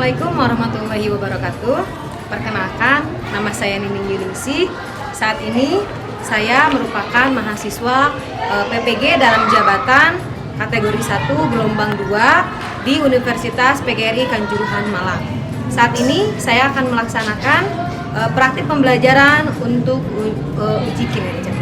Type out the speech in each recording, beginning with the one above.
Assalamualaikum warahmatullahi wabarakatuh. Perkenalkan, nama saya Nining Yuningsih. Saat ini saya merupakan mahasiswa PPG dalam jabatan kategori 1 gelombang 2 di Universitas PGRI Kanjuruhan Malang. Saat ini saya akan melaksanakan praktik pembelajaran untuk uji kinerja.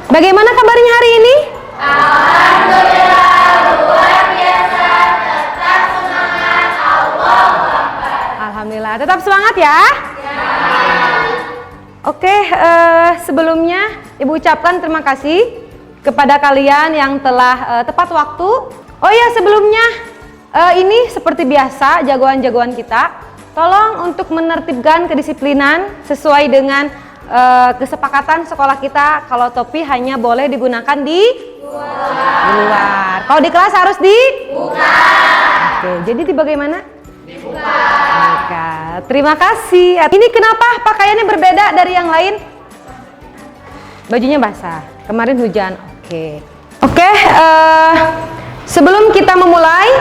Bagaimana kabarnya hari ini? Alhamdulillah, luar biasa, tetap semangat, Allahu Akbar. Alhamdulillah, tetap semangat ya. Oke, sebelumnya Ibu ucapkan terima kasih kepada kalian yang telah tepat waktu. Oh ya, sebelumnya ini seperti biasa jagoan-jagoan kita, tolong untuk menertibkan kedisiplinan sesuai dengan kesepakatan sekolah kita. Kalau topi hanya boleh digunakan di luar. Kalau di kelas harus dibuka. Oke, jadi di bagaimana? Dibuka. Terima kasih. Ini kenapa pakaiannya berbeda dari yang lain? Bajunya basah. Kemarin hujan. Oke. Sebelum kita memulai,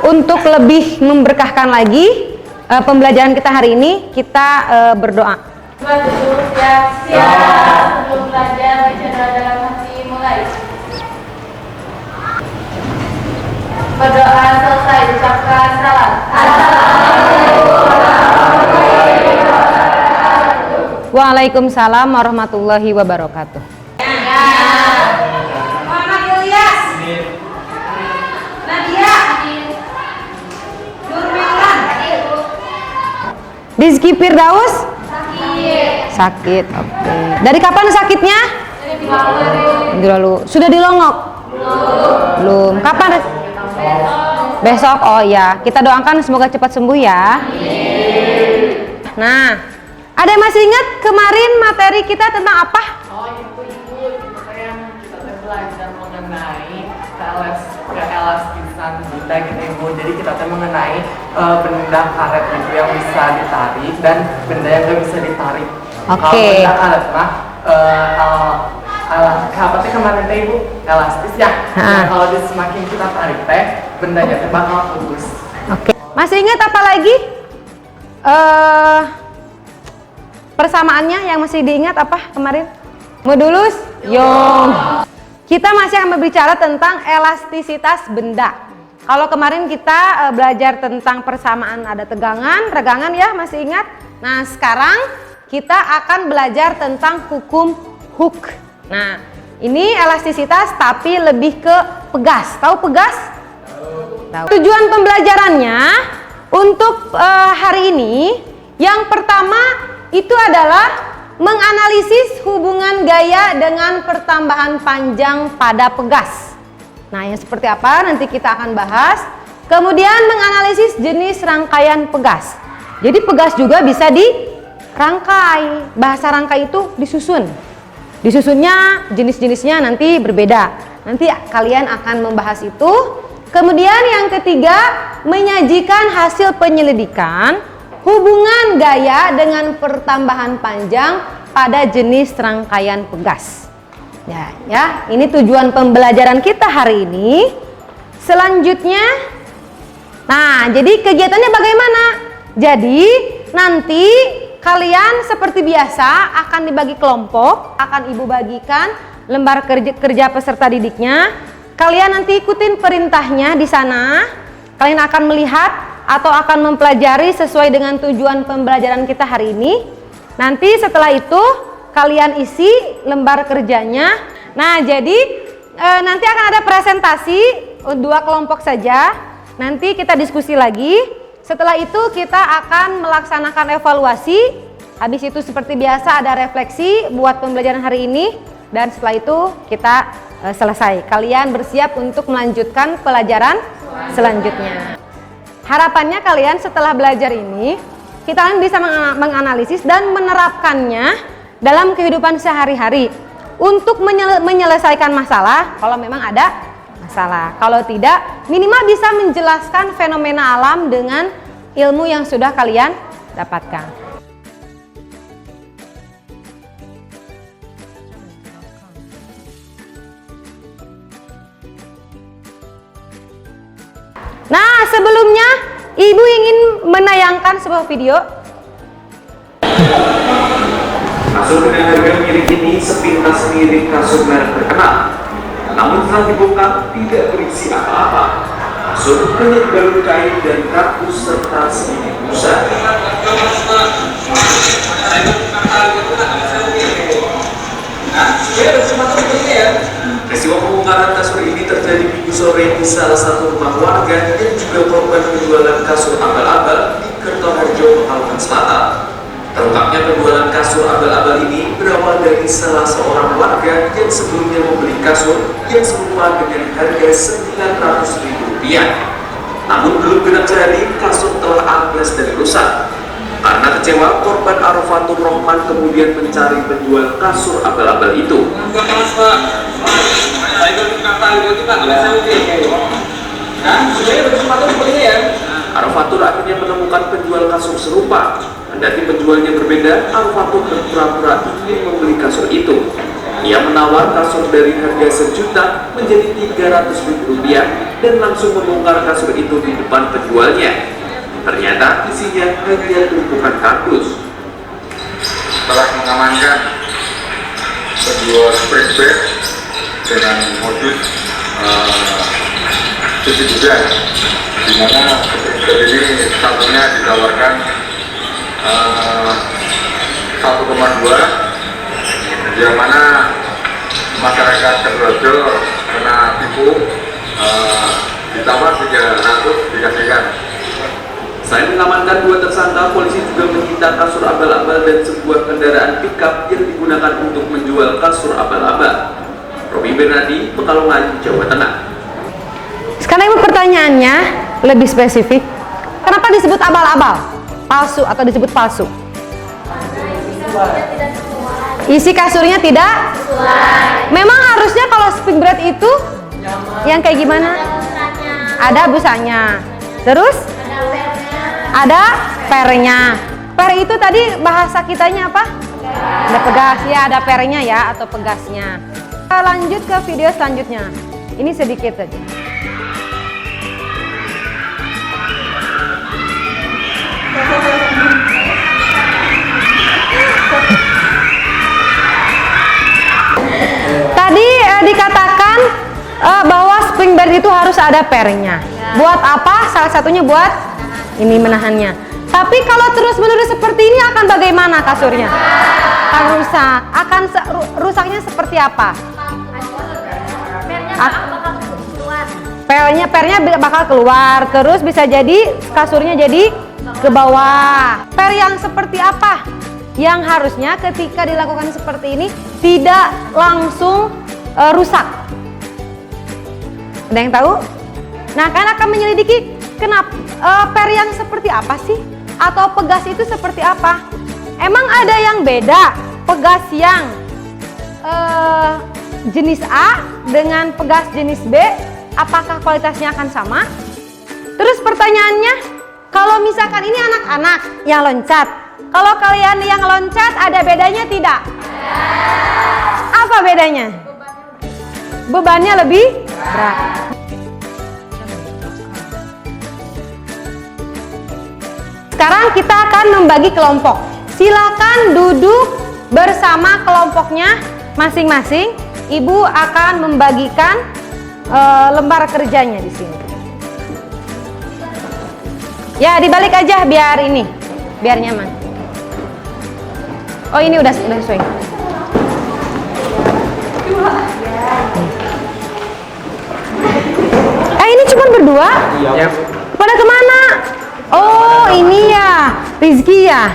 untuk lebih memberkahkan lagi pembelajaran kita hari ini, kita berdoa. Siap, sebelum belajar bicara dalam hati mulai. Berdoa selesai, ucapkan salam. Waalaikumsalam warahmatullahi wabarakatuh. Muhammad Ilyas, Nadia, Nurmilan, Rizky Firdaus? Sakit. Oke. Dari kapan sakitnya? Minggu lalu. Sudah dilongok? Belum. Kapan? Besok. Oh ya, kita doakan semoga cepat sembuh ya. Nah, ada yang masih ingat kemarin materi kita tentang apa? Oh itu Ibu, makanya kita belajar mengenai keelastisan benda gitu Ibu. Jadi kita mengenai benda karet itu yang bisa ditarik dan benda yang nggak bisa ditarik. Oke. Kalau benda karet mah apa teh kemarin teh Ibu elastis ya. Nah, kalau semakin kita tarik teh bendanya teh bakal putus. Oke. Masih ingat apa lagi? Persamaannya yang masih diingat apa kemarin? Modulus Young. Kita masih akan berbicara tentang elastisitas benda. Kalau kemarin kita belajar tentang persamaan ada tegangan, regangan ya, masih ingat? Nah, sekarang kita akan belajar tentang hukum Hooke. Nah, ini elastisitas tapi lebih ke pegas. Tahu pegas? Tahu. Tujuan pembelajarannya untuk hari ini yang pertama itu adalah menganalisis hubungan gaya dengan pertambahan panjang pada pegas. Nah, yang seperti apa nanti kita akan bahas. Kemudian menganalisis jenis rangkaian pegas. Jadi pegas juga bisa dirangkai. Bahasa rangkai itu disusun. Disusunnya jenis-jenisnya nanti berbeda. Nanti kalian akan membahas itu. Kemudian yang ketiga, menyajikan hasil penyelidikan hubungan gaya dengan pertambahan panjang pada jenis rangkaian pegas. Ya, ini tujuan pembelajaran kita hari ini. Selanjutnya, nah, jadi kegiatannya bagaimana? Jadi nanti kalian seperti biasa akan dibagi kelompok, akan Ibu bagikan lembar kerja peserta didiknya. Kalian nanti ikutin perintahnya di sana. Kalian akan melihat atau akan mempelajari sesuai dengan tujuan pembelajaran kita hari ini. Nanti setelah itu kalian isi lembar kerjanya. Nah, jadi nanti akan ada presentasi 2 kelompok saja. Nanti kita diskusi lagi. Setelah itu kita akan melaksanakan evaluasi. Habis itu seperti biasa ada refleksi buat pembelajaran hari ini. Dan setelah itu kita selesai. Kalian bersiap untuk melanjutkan pelajaran selanjutnya. Harapannya kalian setelah belajar ini, kita bisa menganalisis dan menerapkannya dalam kehidupan sehari-hari untuk menyelesaikan masalah kalau memang ada masalah. Kalau tidak, minimal bisa menjelaskan fenomena alam dengan ilmu yang sudah kalian dapatkan. Nah, sebelumnya Ibu ingin menayangkan sebuah video. Kasur dengan harga milik ini sepintas mirip kasur merek terkenal, namun setelah dibongkar tidak berisi apa-apa. Kasur hanya dibalut kain dan kardus serta sedikit busa. Peristiwa pembongkaran kasur ini terjadi Minggu sore di salah satu rumah warga yang juga korban penjualan kasur abal-abal di Kertoharjo, Pekalongan Selatan. Terungkapnya penjualan kasur abal-abal ini berawal dari salah seorang warga yang sebelumnya membeli kasur yang serupa dengan harga Rp900.000. Namun belum genap sehari, kasur telah ambles dan rusak. Karena kecewa, korban Arofatur Rohman kemudian mencari penjual kasur abal-abal itu. Arofatur akhirnya menemukan penjual kasur serupa. Kendati penjualnya berbeda, Arofatur berpura-pura ingin membeli kasur itu. Ia menawar kasur dari harga Rp1.000.000 menjadi Rp300.000 dan langsung membongkar kasur itu di depan penjualnya. Ternyata isinya hanya tumpukan kardus. Setelah mengamankan penjual spray dengan modus cuci gudang, di mana spray ini satunya ditawarkan 1,2, yang mana masyarakat Kertoharjo kena tipu, ditawar 300 dikasihkan. Selain mengamankan dua tersangka, polisi juga menyita kasur abal-abal dan sebuah kendaraan pickup yang digunakan untuk menjual kasur abal-abal. Robi Bernardi, Pekalongan, Jawa Tengah. Sekarang Ibu pertanyaannya lebih spesifik. Kenapa disebut abal-abal? Palsu atau disebut palsu? Isi kasurnya tidak? Memang harusnya kalau spring bed itu yang kayak gimana? Ada busanya. Terus? Ada pernya. Per itu tadi bahasa kitanya apa? Ada pegas ya, ada pernya ya atau pegasnya. Kita lanjut ke video selanjutnya. Ini sedikit saja. Tadi dikatakan bahwa spring bed itu harus ada pernya. Buat apa? Salah satunya buat ini menahannya. Tapi kalau terus-menerus seperti ini akan bagaimana kasurnya? Akan rusak. Akan rusaknya seperti apa? Pernya bakal keluar. Terus bisa jadi kasurnya jadi ke bawah. Per yang seperti apa? Yang harusnya ketika dilakukan seperti ini tidak langsung rusak. Ada yang tahu? Nah, kalian akan menyelidiki kenapa per yang seperti apa sih? Atau pegas itu seperti apa? Emang ada yang beda pegas yang jenis A dengan pegas jenis B? Apakah kualitasnya akan sama? Terus pertanyaannya, kalau misalkan ini anak-anak yang loncat, kalau kalian yang loncat ada bedanya tidak? Apa bedanya? Bebannya lebih berat. Sekarang kita akan membagi kelompok. Silakan duduk bersama kelompoknya masing-masing. Ibu akan membagikan lembar kerjanya di sini. Ya, dibalik aja biar ini, biar nyaman. Oh, ini udah sesuai. Ini cuma berdua? Iya. Pada kemana? Oh, ini ya, Rizky ya.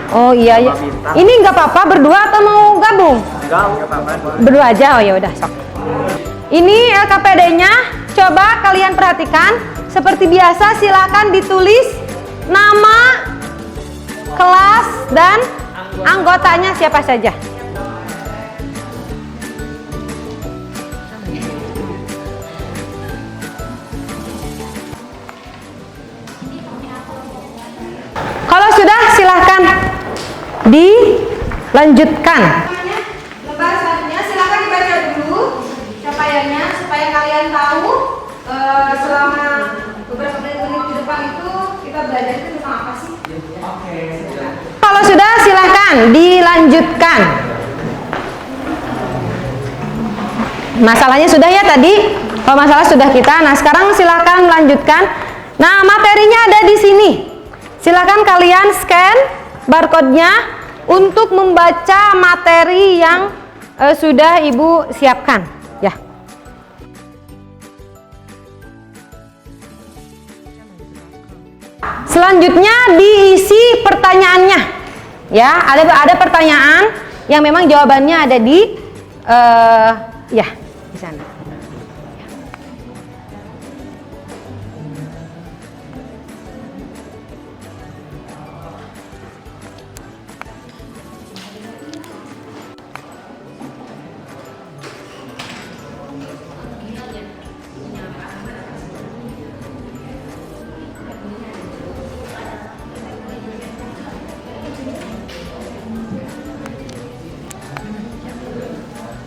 Oh iya ya. Ini nggak apa-apa berdua atau mau gabung? Enggak apa-apa. Berdua aja. Oh ya udah sok. Ini LKPD-nya. Coba kalian perhatikan. Seperti biasa silakan ditulis nama, kelas dan anggotanya siapa saja. Lanjutkan. Lembar selanjutnya silakan dibaca dulu capaiannya supaya kalian tahu selama beberapa menit di depan itu kita belajar itu tentang apa sih? Oke. Kalau sudah silakan dilanjutkan. Masalahnya sudah ya tadi. Kalau masalah sudah kita. Nah, sekarang silakan lanjutkan. Nah, materinya ada di sini. Silakan kalian scan barcode-nya untuk membaca materi yang sudah Ibu siapkan, ya. Selanjutnya diisi pertanyaannya. Ya, ada pertanyaan yang memang jawabannya ada di ya, di sana.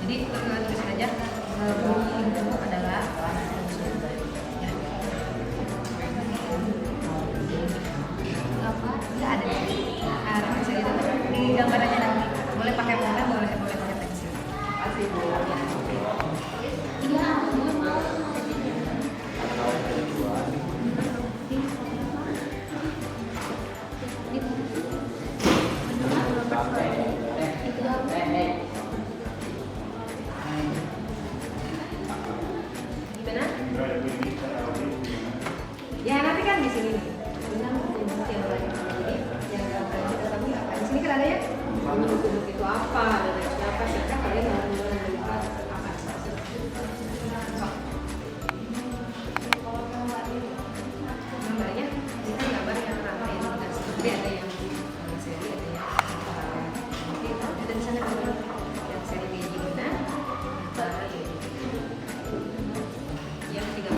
Jadi tulisan aja bunyi itu adalah apa? Nggak ada. Pensil itu di gambar aja nanti. Boleh pakai pulpen, boleh pakai pensil. Gimana? Ya nanti kan di sini nih. Yang lain. Jadi yang kita tahu apa di sini kan ada ya. Bentuk itu apa? Dan siapa? Siapa kalian harus melihat apa? Gambarnya kita gambar yang rata ya. Seperti ada yang seri, ada yang ada di sana gambar yang seri kayak gini kan. Yang tiga.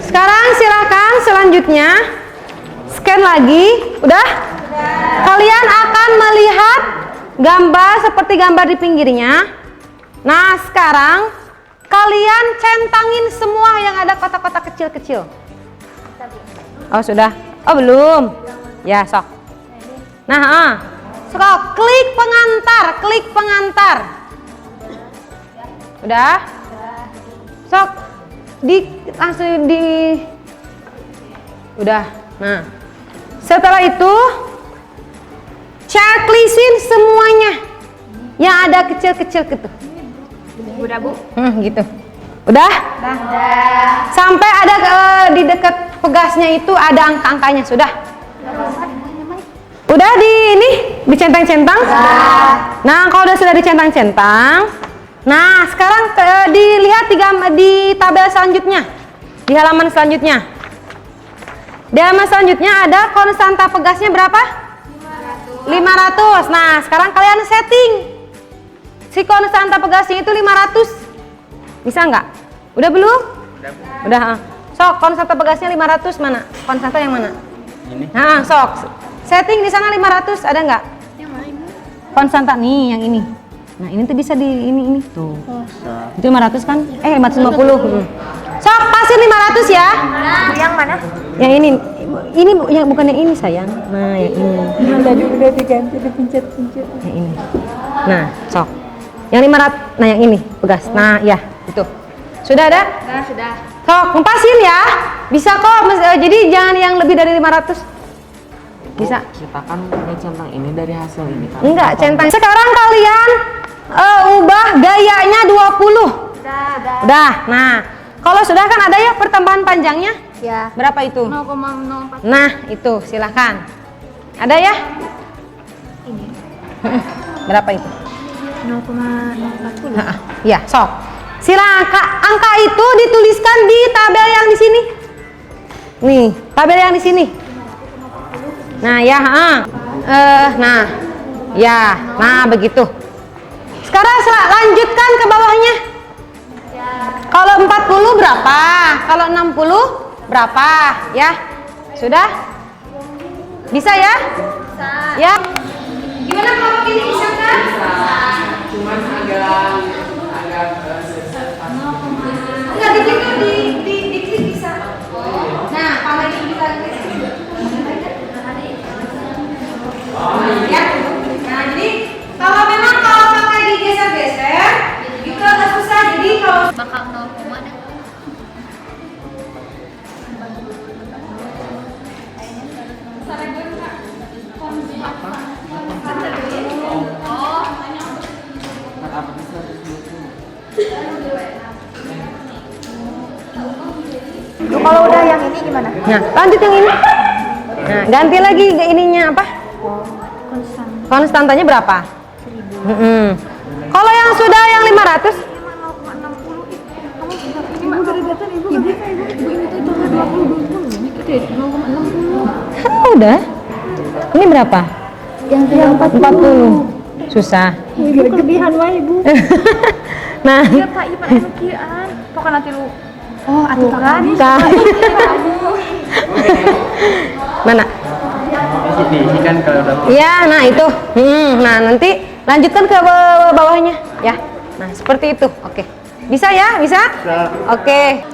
Sekarang silakan selanjutnya scan lagi. Udah? Kalian akan melihat gambar seperti gambar di pinggirnya. Nah, sekarang kalian centangin semua yang ada kotak-kotak kecil-kecil. Oh, sudah. Oh, belum. Ya, sok. Nah, sok klik pengantar. Udah? Sok langsung di udah. Nah, setelah itu checklistin semuanya yang ada kecil-kecil gitu. Udah, Bu. Gitu. Udah? Sampai ada di dekat pegasnya itu ada angka-angkanya, sudah? Udah dicentang-centang? Nah, kalau sudah dicentang-centang, nah sekarang dilihat di tabel selanjutnya, di halaman selanjutnya. Di halaman selanjutnya ada konstanta pegasnya berapa? 500. Nah, sekarang kalian setting si konstanta pegasnya itu 500. Bisa nggak? Udah belum? Udah. Sok, konstanta pegasnya 500 mana? Konstanta yang mana? Ini. Nah, sok. Setting di sana 500, ada nggak? Yang mana ini? Konstanta nih, yang ini. Nah, ini tuh bisa di ini tuh. Itu 500 kan? 550. Sok, pasin 500 ya. Yang mana? Yang ini. Ini yang bukan yang ini, sayang. Nah, yang ini. Tadi udah diganti, dipencet-pencet. Yang ini. Nah, sok. Yang 500, nah yang ini, pegas. Nah, ya, itu. Sudah ada? Sudah. Sok, ngepasin ya. Bisa kok, jadi jangan yang lebih dari 500. Bisa. Kita kan punya centang ini dari hasil ini kan. Enggak, centang. Sekarang kalian ubah gayanya 20. Udah. Nah, kalau sudah kan ada ya pertambahan panjangnya? Ya. Berapa itu? 0,04. Nah, itu silakan. Ada ya? Ini. Berapa itu? 0,040. Ya, sok. Angka itu dituliskan di tabel yang di sini. Nih, tabel yang di sini. Nah, ya, nah begitu. Sekarang lanjutkan ke bawahnya. Kalau 40 berapa? Kalau 60 berapa? Ya, sudah? Bisa ya? Bisa. Ya. Gimana kalau ini bisa kan? Bisa. Cuman agak Enggak, dikit tuh diklik bisa. Nah, kalau ini bisa klik. Ya. Nah, jadi kalau memang kalau pakai digeser-geser itu agak susah. Jadi kalau Bakal 0, deh. Kalau udah yang ini gimana? Nah, lanjut yang ini. Nah, ganti lagi ke ininya apa? Konstantanya berapa? 1000. Kalau yang sudah yang 500? Udah. Ini berapa? Yang 40. Susah. Kelebihan wae, Bu. Nah, Iya, Pak, Ipan anu kieuan. Pokoknya nanti lu. Oh, atuh kan. Mana? Ini kan kalau udah Iya, nah itu. Nah, nanti lanjutkan ke bawahnya, ya. Nah, seperti itu. Oke. Bisa ya? Bisa? Oke.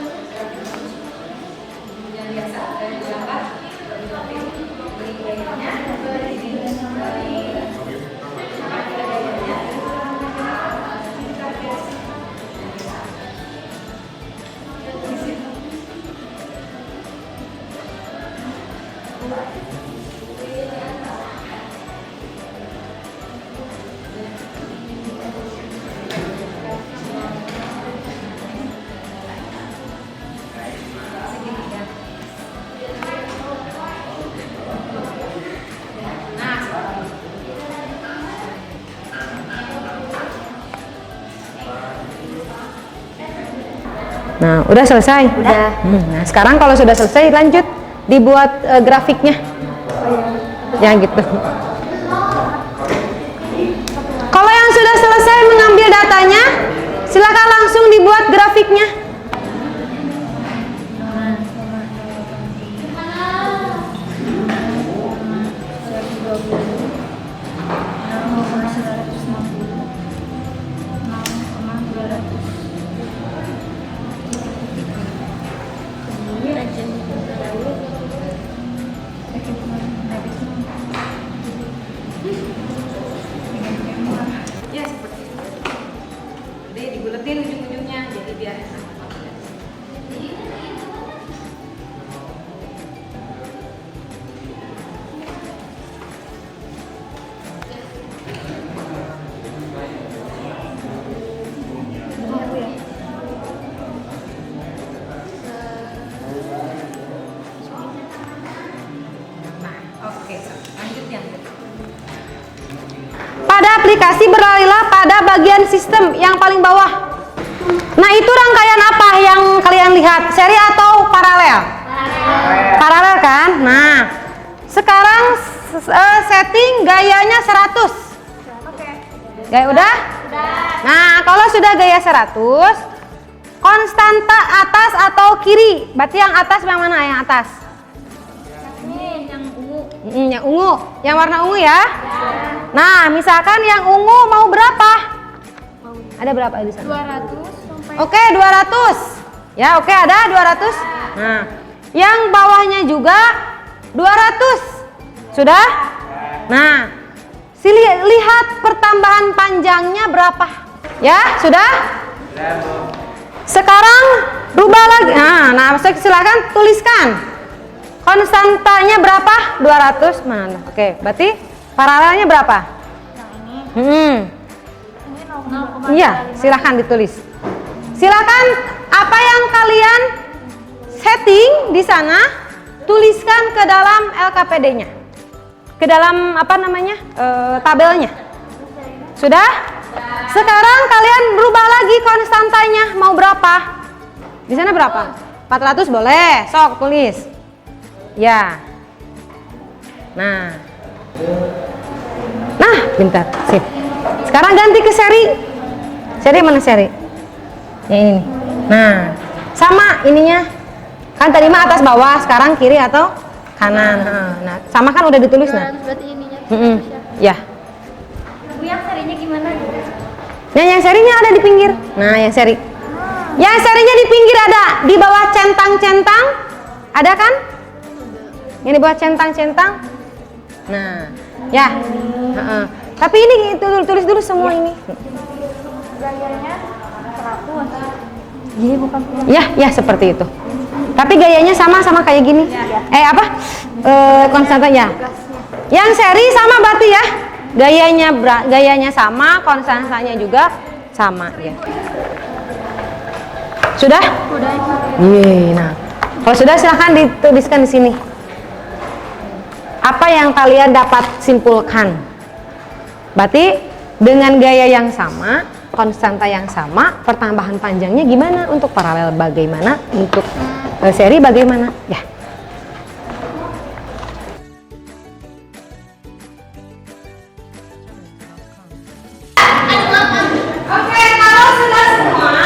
Nah, udah selesai? Udah. Nah, sekarang kalau sudah selesai lanjut dibuat grafiknya. Ya gitu. Kalau yang sudah selesai mengambil datanya, silakan langsung dibuat grafiknya. Ya seperti itu. Jadi dibuletin ujung-ujungnya, jadi biar enak. Oke, lanjut ya. Pada aplikasi beralihlah pada bagian sistem yang paling bawah. Nah, itu rangkaian apa yang kalian lihat? Seri atau paralel? Paralel kan? Nah, sekarang setting gayanya 100. Gaya udah? Nah, kalau sudah gaya 100, konstanta atas atau kiri? Berarti yang atas yang mana? Yang atas? Yang ungu. Yang warna ungu ya? Nah, misalkan yang ungu mau berapa? Ada berapa di sana? 200 Oke, 200. Ya, oke, ada 200. Nah, yang bawahnya juga 200. Sudah? Nah, lihat pertambahan panjangnya berapa? Ya, sudah? Sekarang rubah lagi. Nah, silakan tuliskan. Konstantanya berapa? 200. Mana? Oke, berarti paralelnya berapa? Iya, silakan ditulis. Silakan apa yang kalian setting di sana tuliskan ke dalam LKPD-nya. Ke dalam apa namanya? Tabelnya. Sudah? Sekarang kalian rubah lagi konstantanya. Mau berapa? Di sana berapa? 400 boleh. Sok tulis. Ya. Nah, bentar. Sip. Sekarang ganti ke seri. Seri mana seri? Yang ini nih. Nah, sama ininya. Kan tadi mah atas bawah, sekarang kiri atau kanan. Nah, sama kan udah ditulis nah. Berarti ininya. Ya. Bu, yang serinya gimana? Nah, yang serinya ada di pinggir. Nah, yang seri. Yang serinya di pinggir ada, di bawah centang-centang. Ada kan? Yang di bawah centang-centang. Nah, ya. Tapi ini tulis dulu semua ini. Gayanya 100. Gini bukan? Ya seperti itu. Tapi gayanya sama kayak gini. Konstanta ya. Yang seri sama berarti ya. Gayanya sama, konstantanya juga sama ya. Sudah? Udah. Nah, kalau sudah silahkan dituliskan di sini. Apa yang kalian dapat simpulkan? Berarti dengan gaya yang sama, konstanta yang sama, pertambahan panjangnya gimana? Untuk paralel bagaimana? Untuk seri bagaimana? Ya. Oke, kalau sudah semua,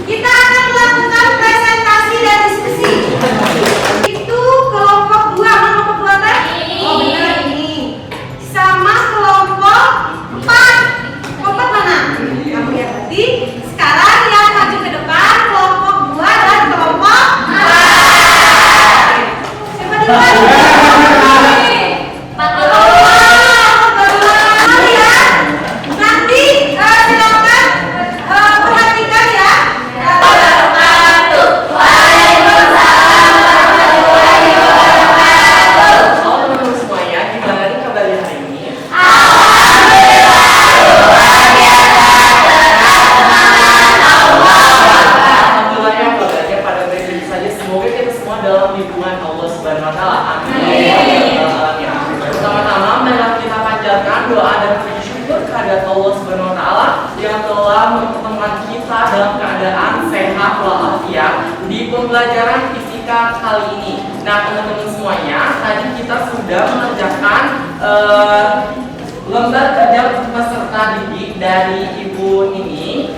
kita akan melakukan presentasi dan diskusi. Itu kelompok 2, kelompok 2 teh? Oh benar ini. Sama kelompok 4. Kelompok mana? Kamu lihat tadi. Sekarang yang maju ke depan kelompok 2 dan kelompok 4. Siapa duluan? Nanti silakan perhatikan ya. Teman-teman semuanya, gimana nih kabarnya hari ini? Alhamdulillah ya, belajarnya pada baik-baik saja. Semoga kita semua dalam lindungan Allah Subhanahu Wa Taala. Amin. Pertama-tama, marilah kita panjatkan doa dan puji syukur kehadirat Allah Subhanahu Wa Taala yang telah mempertemukan kita dalam keadaan sehat walafiat di pembelajaran fisika kali ini. Nah, teman-teman semuanya, tadi kita sudah mengerjakan lembar kerja peserta didik dari Ibu ini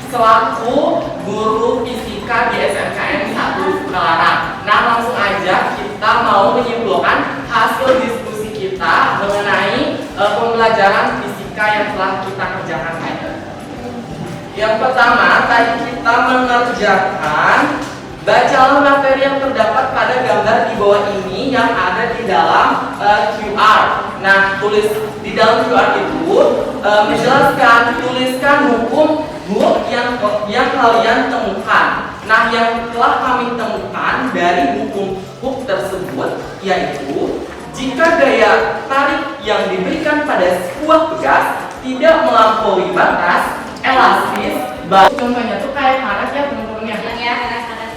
selaku guru fisika di SMKN 1 Sukalarang. Nah, langsung aja kita mau menyimpulkan hasil diskusi kita mengenai pembelajaran fisika yang telah kita kerjakan tadi. Yang pertama, tadi kita mengerjakan bacalah materi yang terdapat pada gambar di bawah ini yang ada di dalam QR. Nah, tulis di dalam QR itu menjelaskan, tuliskan hukum yang kalian temukan. Nah, yang telah kami temukan dari hukum tersebut yaitu jika gaya tarik yang diberikan pada sebuah pegas tidak melampaui batas elastis, contohnya tuh kayak karet ya teman-teman ya.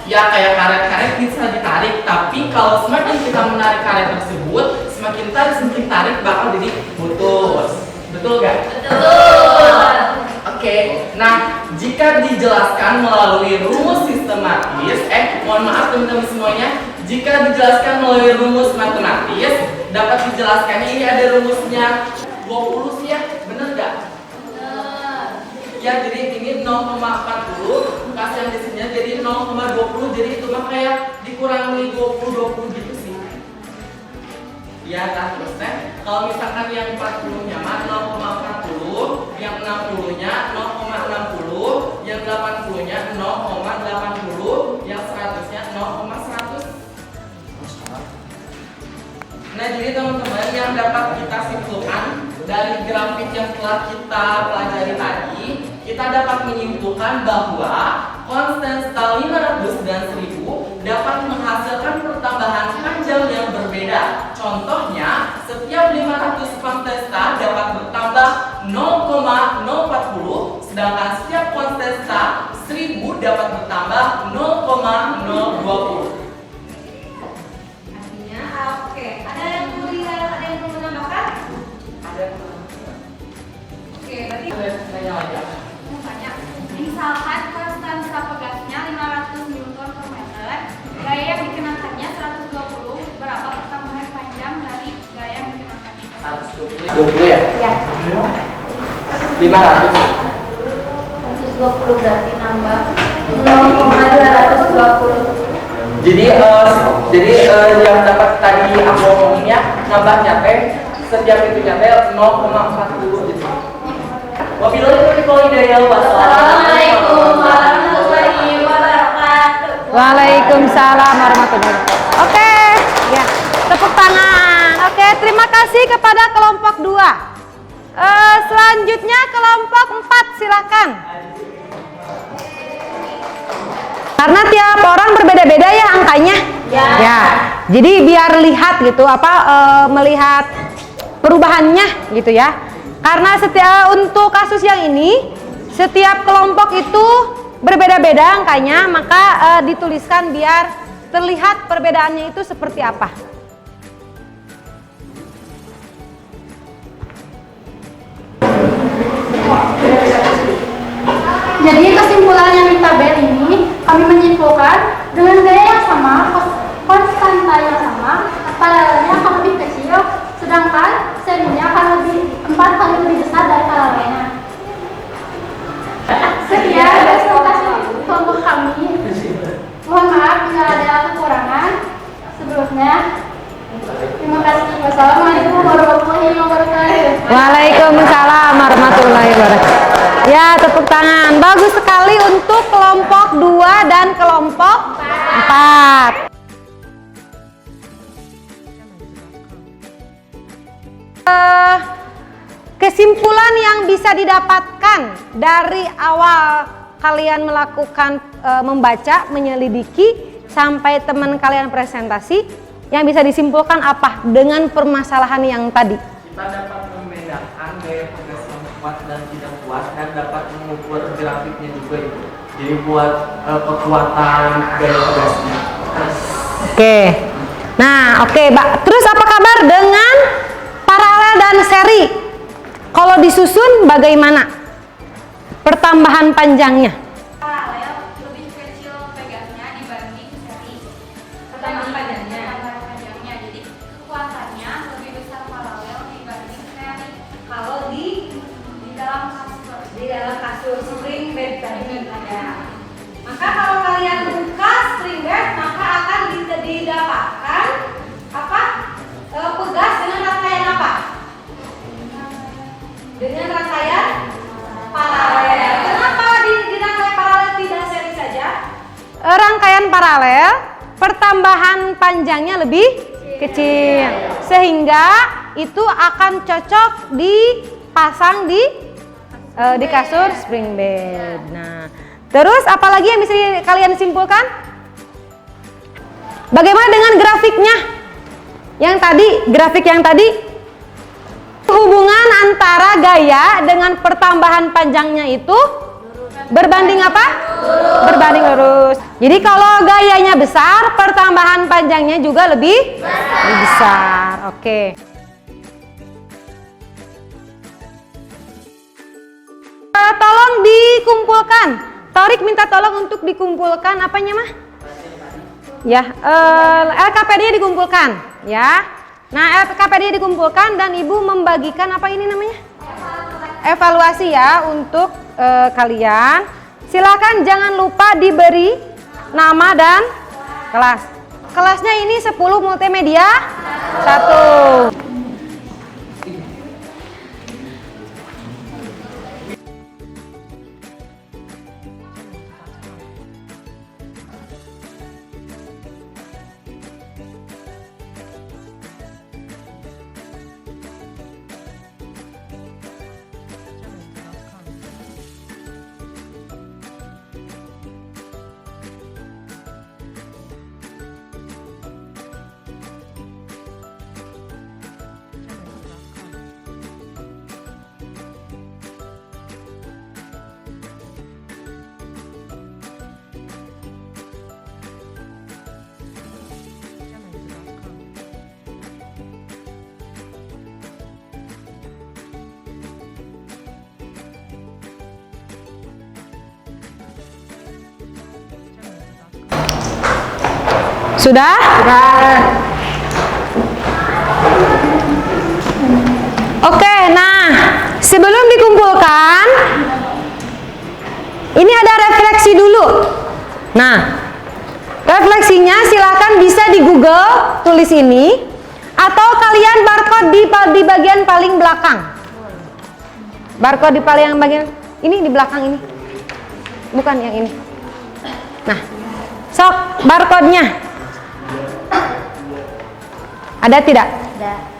Ya kayak karet-karet bisa ditarik, tapi kalau semakin kita menarik karet tersebut, semakin tarik bakal jadi putus. Betul gak? Betul. Oke. Nah, jika dijelaskan melalui rumus sistematis, mohon maaf teman-teman semuanya, jika dijelaskan melalui rumus matematis, dapat dijelaskan ini ada rumusnya 20 sih ya, bener gak? Ya, jadi ini 0,40 kasih yang di sini jadi 0,20, jadi itu mah kayak dikurangi 20 gitu sih. Ya, nah terusnya kalau misalkan yang 40-nya mah 0,40, yang 60-nya 0,60, yang 80-nya 0,80, yang 100-nya 0,100. Nah, jadi teman-teman yang dapat kita simpulkan dari grafik yang telah kita pelajari tadi, kita dapat menyimpulkan bahwa konstanta 500 dan 1000 dapat menghasilkan pertambahan panjang yang berbeda. Contohnya, setiap 500 konstanta dapat bertambah 0,040, sedangkan setiap konstanta 1000 dapat bertambah 0,020. Artinya, oke. Ada yang perlu menambahkan? 20 ya? Ya. 500. 120 berarti nambah 0,220. Jadi yang dapat tadi aku ngomongin ya, nambahnya teh setiap itunya teh 0,40 gitu. Wabillahi taufiq wal hidayah. Assalamualaikum warahmatullahi wabarakatuh. Waalaikumsalam warahmatullahi wabarakatuh. Oke, ya, tepuk tangan. Oke, terima kasih kepada kelompok 2. Selanjutnya kelompok 4, silakan. Karena tiap orang berbeda-beda ya angkanya. Ya. Jadi biar lihat gitu melihat perubahannya gitu ya. Karena untuk kasus yang ini setiap kelompok itu berbeda-beda angkanya, maka dituliskan biar terlihat perbedaannya itu seperti apa. Jadi kesimpulannya di tabel ini kami menyimpulkan dengan gaya yang sama, konstanta yang sama, paralelnya akan lebih kecil, sedangkan serinya akan 4 kali lebih besar dari paralelnya. Sekian presentasi kelompok kami. Mohon maaf jika ada kekurangan. Sebelumnya, terima kasih. Wassalamualaikum warahmatullahi wabarakatuh. Waalaikumsalam warahmatullahi wabarakatuh. Ya, tepuk tangan. Bagus sekali untuk kelompok 2 dan kelompok 4. Kesimpulan yang bisa didapatkan dari awal kalian melakukan membaca, menyelidiki sampai teman kalian presentasi, yang bisa disimpulkan apa dengan permasalahan yang tadi? Kita dapat membedakan gaya pegas yang kuat dan tidak kuat, dan dapat mengukur grafiknya juga itu. Jadi buat kekuatan gaya pegasnya. Oke. Nah, oke, Mbak. Terus apa kabar dengan paralel dan seri? Kalau disusun bagaimana pertambahan panjangnya? Paralel lebih kecil pegasnya dibanding seri. Pertambahan panjangnya. Jadi kekuatannya lebih besar paralel dibanding seri. Kalau di dalam kasur spring bed tadi ada. Maka kalau kalian buka spring bed, maka akan didapatkan apa? Pegas dengan rangkaian apa? Dengan rangkaian paralel. Kenapa di rangkaian paralel tidak seri saja? Rangkaian paralel pertambahan panjangnya lebih kecil, sehingga itu akan cocok dipasang di kasur spring bed. Nah, terus apalagi yang bisa kalian simpulkan? Bagaimana dengan grafiknya? Grafik yang tadi, hubungan antara gaya dengan pertambahan panjangnya itu berbanding apa? Berbanding lurus. Jadi kalau gayanya besar, pertambahan panjangnya juga lebih besar. Oke. Tolong dikumpulkan. Torik minta tolong untuk dikumpulkan apanya mah? Ya, LKPD-nya dikumpulkan, ya. Nah, LKPD dikumpulkan dan Ibu membagikan apa ini namanya? Evaluasi ya untuk kalian. Silakan jangan lupa diberi nama dan kelas. Kelasnya ini 10 multimedia 1. Sudah? Sudah. Oke. sebelum dikumpulkan, ini ada refleksi dulu. Nah, refleksinya silakan bisa di Google, tulis ini, atau kalian barcode di bagian paling belakang. Barcode di paling bagian ini, di belakang ini, bukan yang ini. Nah, sok barcode-nya ada tidak? Ada.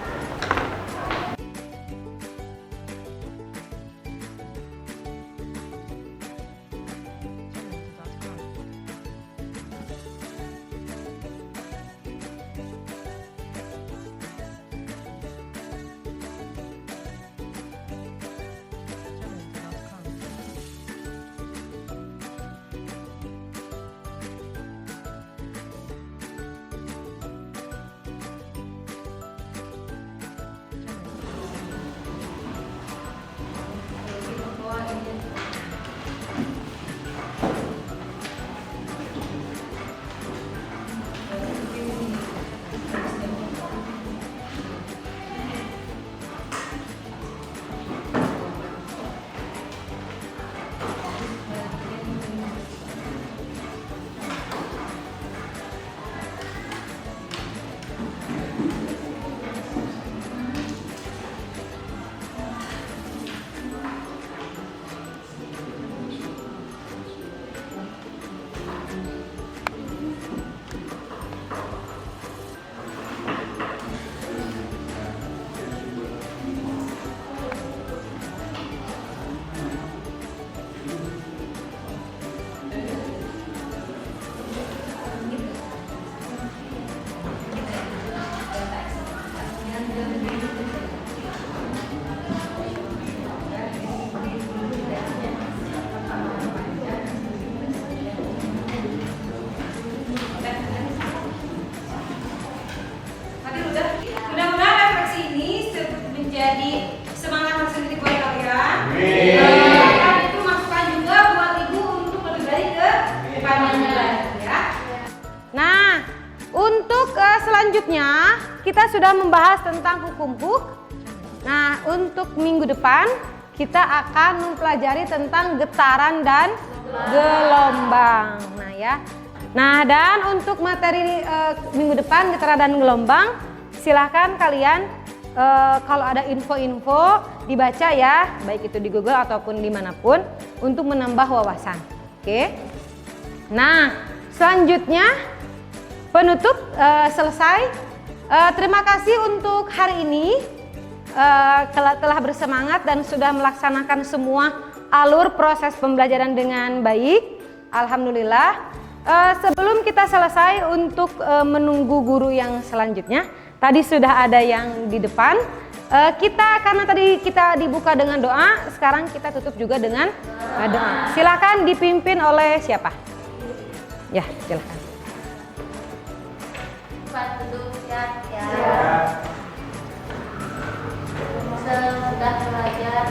Mudah-mudahan refleksi ini menjadi semangat tersendiri buat kalian. Kalian itu masukan juga buat ibu untuk lebih baik ke depannya, ya. Nah, untuk selanjutnya kita sudah membahas tentang hukum huk. Nah, untuk minggu depan kita akan mempelajari tentang getaran dan gelombang. Nah, ya. Nah, dan untuk materi minggu depan getaran dan gelombang, silahkan kalian kalau ada info-info dibaca ya, baik itu di Google ataupun dimanapun untuk menambah wawasan. Oke. Nah, selanjutnya penutup selesai. Terima kasih untuk hari ini telah bersemangat dan sudah melaksanakan semua alur proses pembelajaran dengan baik. Alhamdulillah. Sebelum kita selesai untuk menunggu guru yang selanjutnya, tadi sudah ada yang di depan. Karena tadi kita dibuka dengan doa, sekarang kita tutup juga dengan doa. Silakan dipimpin oleh siapa? Ya, silakan. Duduk ya. Sudah belajar